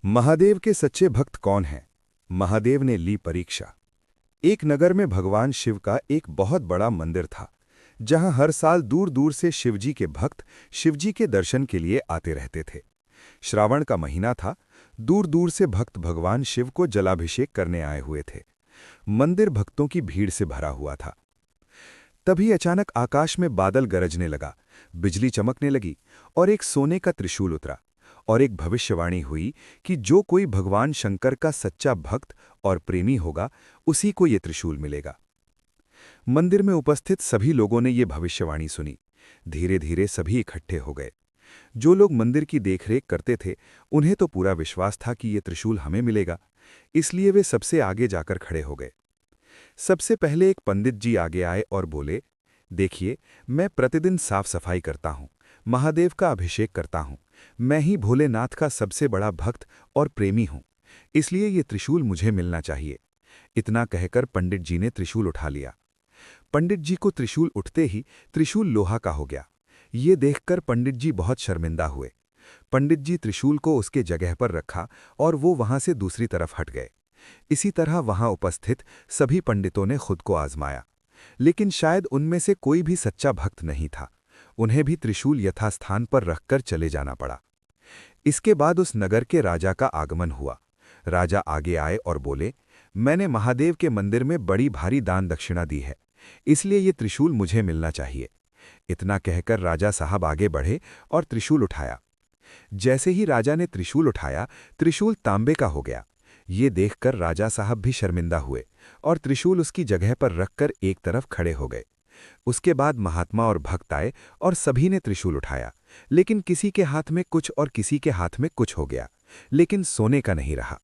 महादेव के सच्चे भक्त कौन हैं? महादेव ने ली परीक्षा। एक नगर में भगवान शिव का एक बहुत बड़ा मंदिर था, जहां हर साल दूर दूर से शिवजी के भक्त शिवजी के दर्शन के लिए आते रहते थे। श्रावण का महीना था। दूर दूर से भक्त भगवान शिव को जलाभिषेक करने आए हुए थे। मंदिर भक्तों की भीड़ से भरा हुआ था। तभी अचानक आकाश में बादल गरजने लगा, बिजली चमकने लगी और एक सोने का त्रिशूल उतरा और एक भविष्यवाणी हुई कि जो कोई भगवान शंकर का सच्चा भक्त और प्रेमी होगा, उसी को ये त्रिशूल मिलेगा। मंदिर में उपस्थित सभी लोगों ने ये भविष्यवाणी सुनी। धीरे धीरे सभी इकट्ठे हो गए। जो लोग मंदिर की देखरेख करते थे, उन्हें तो पूरा विश्वास था कि ये त्रिशूल हमें मिलेगा, इसलिए वे सबसे आगे जाकर खड़े हो गए। सबसे पहले एक पंडित जी आगे आए और बोले, देखिए, मैं प्रतिदिन साफ सफाई करता हूँ, महादेव का अभिषेक करता हूँ। मैं ही भोलेनाथ का सबसे बड़ा भक्त और प्रेमी हूँ, इसलिए ये त्रिशूल मुझे मिलना चाहिए। इतना कहकर पंडित जी ने त्रिशूल उठा लिया। पंडित जी को त्रिशूल उठते ही त्रिशूल लोहा का हो गया। ये देखकर पंडित जी बहुत शर्मिंदा हुए। पंडित जी त्रिशूल को उसके जगह पर रखा और वो वहां से दूसरी तरफ हट गए। इसी तरह वहां उपस्थित सभी पंडितों ने खुद को आजमाया, लेकिन शायद उनमें से कोई भी सच्चा भक्त नहीं था। उन्हें भी त्रिशूल यथास्थान पर रखकर चले जाना पड़ा। इसके बाद उस नगर के राजा का आगमन हुआ। राजा आगे आए और बोले, मैंने महादेव के मंदिर में बड़ी भारी दान दक्षिणा दी है, इसलिए ये त्रिशूल मुझे मिलना चाहिए। इतना कहकर राजा साहब आगे बढ़े और त्रिशूल उठाया। जैसे ही राजा ने त्रिशूल उठाया, त्रिशूल तांबे का हो गया। ये देखकर राजा साहब भी शर्मिंदा हुए और त्रिशूल उसकी जगह पर रखकर एक तरफ खड़े हो गए। उसके बाद महात्मा और भक्त आए और सभी ने त्रिशूल उठाया, लेकिन किसी के हाथ में कुछ और किसी के हाथ में कुछ हो गया, लेकिन सोने का नहीं रहा।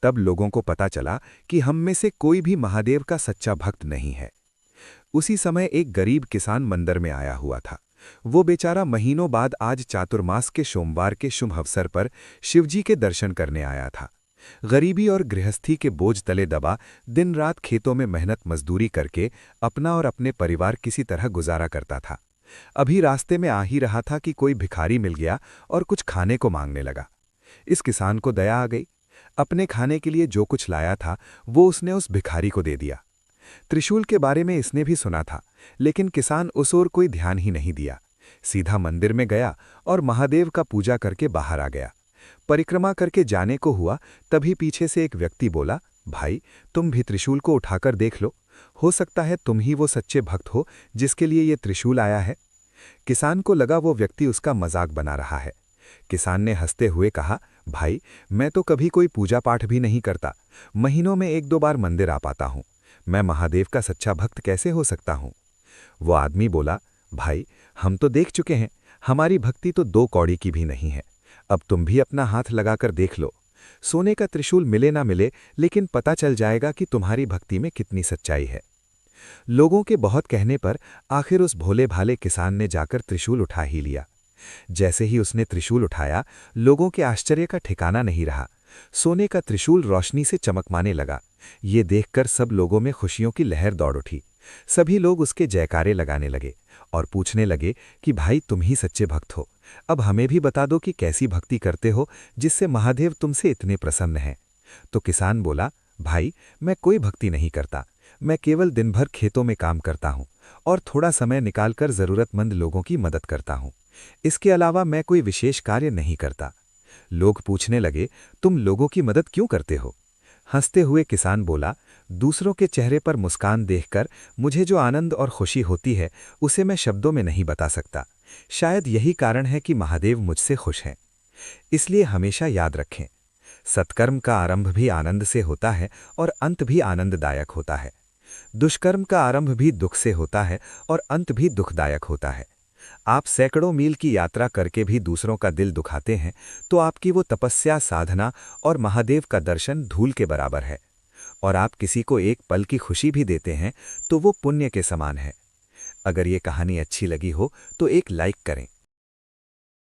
तब लोगों को पता चला कि हम में से कोई भी महादेव का सच्चा भक्त नहीं है। उसी समय एक गरीब किसान मंदिर में आया हुआ था। वो बेचारा महीनों बाद आज चातुर्मास के सोमवार के शुभ अवसर पर शिवजी के दर्शन करने आया था। गरीबी और गृहस्थी के बोझ तले दबा दिन रात खेतों में मेहनत मजदूरी करके अपना और अपने परिवार किसी तरह गुजारा करता था। अभी रास्ते में आ ही रहा था कि कोई भिखारी मिल गया और कुछ खाने को मांगने लगा। इस किसान को दया आ गई। अपने खाने के लिए जो कुछ लाया था, वो उसने उस भिखारी को दे दिया। त्रिशूल के बारे में इसने भी सुना था, लेकिन किसान उस ओर कोई ध्यान ही नहीं दिया। सीधा मंदिर में गया और महादेव का पूजा करके बाहर आ गया। परिक्रमा करके जाने को हुआ, तभी पीछे से एक व्यक्ति बोला, भाई, तुम भी त्रिशूल को उठाकर देख लो, हो सकता है तुम ही वो सच्चे भक्त हो जिसके लिए ये त्रिशूल आया है। किसान को लगा वो व्यक्ति उसका मजाक बना रहा है। किसान ने हंसते हुए कहा, भाई, मैं तो कभी कोई पूजा पाठ भी नहीं करता, महीनों में एक दो बार मंदिर आ पाता हूं, मैं महादेव का सच्चा भक्त कैसे हो सकता हूं। वो आदमी बोला, भाई, हम तो देख चुके हैं, हमारी भक्ति तो 2 कौड़ी की भी नहीं है। अब तुम भी अपना हाथ लगाकर देख लो। सोने का त्रिशूल मिले ना मिले, लेकिन पता चल जाएगा कि तुम्हारी भक्ति में कितनी सच्चाई है। लोगों के बहुत कहने पर आखिर उस भोले भाले किसान ने जाकर त्रिशूल उठा ही लिया। जैसे ही उसने त्रिशूल उठाया, लोगों के आश्चर्य का ठिकाना नहीं रहा। सोने का त्रिशूल रोशनी से चमकमाने लगा। ये देखकर सब लोगों में खुशियों की लहर दौड़ उठी। सभी लोग उसके जयकारे लगाने लगे और पूछने लगे कि भाई, तुम ही सच्चे भक्त हो, अब हमें भी बता दो कि कैसी भक्ति करते हो जिससे महादेव तुमसे इतने प्रसन्न हैं। तो किसान बोला, भाई, मैं कोई भक्ति नहीं करता, मैं केवल दिन भर खेतों में काम करता हूँ और थोड़ा समय निकालकर जरूरतमंद लोगों की मदद करता हूँ। इसके अलावा मैं कोई विशेष कार्य नहीं करता। लोग पूछने लगे, तुम लोगों की मदद क्यों करते हो? हंसते हुए किसान बोला, दूसरों के चेहरे पर मुस्कान देखकर मुझे जो आनंद और खुशी होती है, उसे मैं शब्दों में नहीं बता सकता। शायद यही कारण है कि महादेव मुझसे खुश हैं। इसलिए हमेशा याद रखें, सत्कर्म का आरंभ भी आनंद से होता है और अंत भी आनंददायक होता है। दुष्कर्म का आरंभ भी दुख से होता है और अंत भी दुखदायक होता है। आप सैकड़ों मील की यात्रा करके भी दूसरों का दिल दुखाते हैं, तो आपकी वो तपस्या, साधना और महादेव का दर्शन धूल के बराबर है। और आप किसी को एक पल की खुशी भी देते हैं, तो वो पुण्य के समान है। अगर ये कहानी अच्छी लगी हो तो एक लाइक करें।